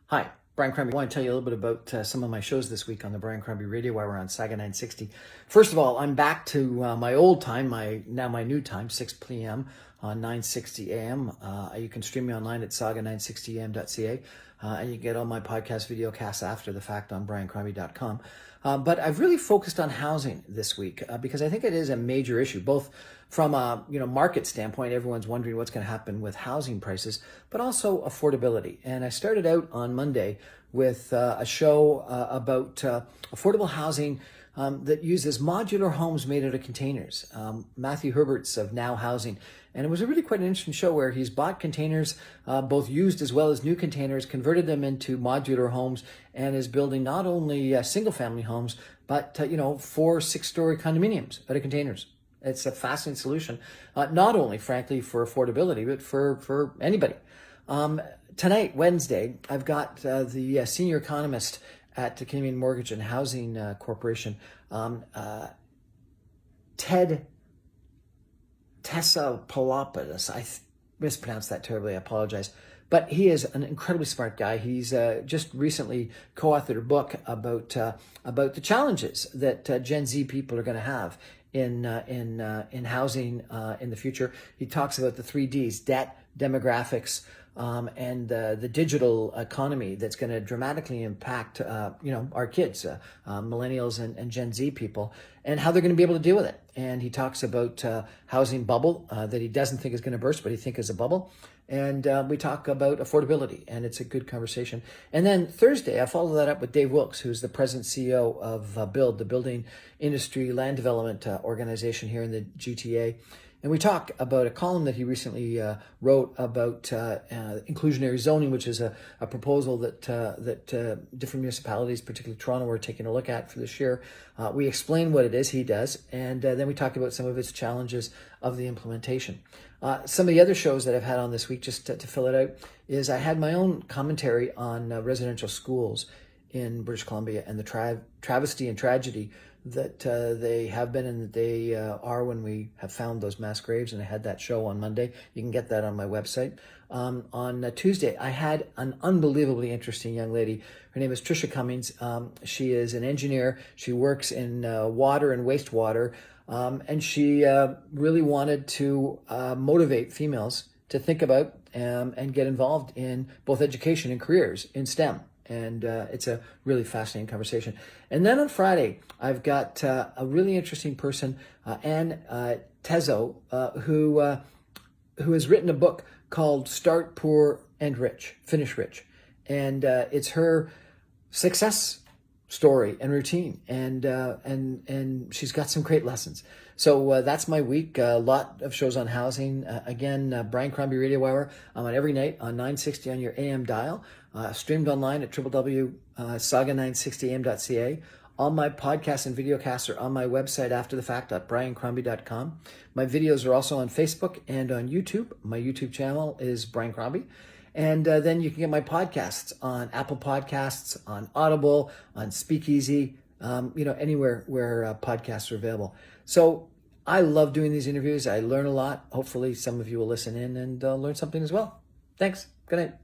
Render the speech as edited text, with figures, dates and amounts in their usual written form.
Hi, Brian Crombie. I want to tell you a little bit about some of my shows this week on the Brian Crombie Radio while we're on Saga 960. First of all, I'm back to my old time, my new time, 6 p.m. on 960 a.m. You can stream me online at saga960am.ca, and you can get all my podcast video casts after the fact on briancrombie.com. But I've really focused on housing this week because I think it is a major issue, both from a market standpoint. Everyone's wondering what's going to happen with housing prices, but also affordability. And I started out on Monday with a show about affordable housing that uses modular homes made out of containers. Matthew Herbert's of Now Housing. And it was a really quite an interesting show where he's bought containers, both used as well as new containers, converted them into modular homes, and is building not only single family homes, but 4 6-story condominiums out of containers. It's a fascinating solution, not only, frankly, for affordability, but for anybody. Tonight, Wednesday, I've got the senior economist at the Canadian Mortgage and Housing Corporation, Tessalopoulos. I mispronounced that terribly. I apologize. But he is an incredibly smart guy. He's just recently co-authored a book about the challenges that Gen Z people are going to have in housing in the future. He talks about the 3 Ds: debt, demographics, and the digital economy that's going to dramatically impact our kids, millennials and Gen Z people, and how they're going to be able to deal with it. And he talks about housing bubble that he doesn't think is going to burst, but he thinks is a bubble. And we talk about affordability, and it's a good conversation. And then Thursday, I follow that up with Dave Wilkes, who's the president CEO of Build, the Building Industry Land Development Organization here in the GTA. And we talk about a column that he recently wrote about inclusionary zoning, which is a proposal that different municipalities, particularly Toronto, are taking a look at for this year. We explain what it is, he does, and then we talk about some of its challenges of the implementation. Some of the other shows that I've had on this week, just to fill it out, is I had my own commentary on residential schools in British Columbia and the travesty and tragedy that they have been and that they are when we have found those mass graves. And I had that show on Monday. You can get that on my website. On Tuesday, I had an unbelievably interesting young lady. Her name is Tricia Cummings. She is an engineer. She works in water and wastewater. And she really wanted to motivate females to think about and get involved in both education and careers in STEM. And it's a really fascinating conversation. And then on Friday, I've got a really interesting person, Anne Tezo, who has written a book called Start Poor and Rich, Finish Rich. And it's her success story and routine, and she's got some great lessons. So that's my week. A lot of shows on housing. Again, Brian Crombie Radio Hour. I'm on every night on 960 on your AM dial. Streamed online at www.saga960am.ca. All my podcasts and videocasts are on my website after the fact at briancrombie.com. My videos are also on Facebook and on YouTube. My YouTube channel is Brian Crombie. And then you can get my podcasts on Apple Podcasts, on Audible, on Speakeasy, anywhere where podcasts are available. So I love doing these interviews. I learn a lot. Hopefully some of you will listen in and learn something as well. Thanks. Good night.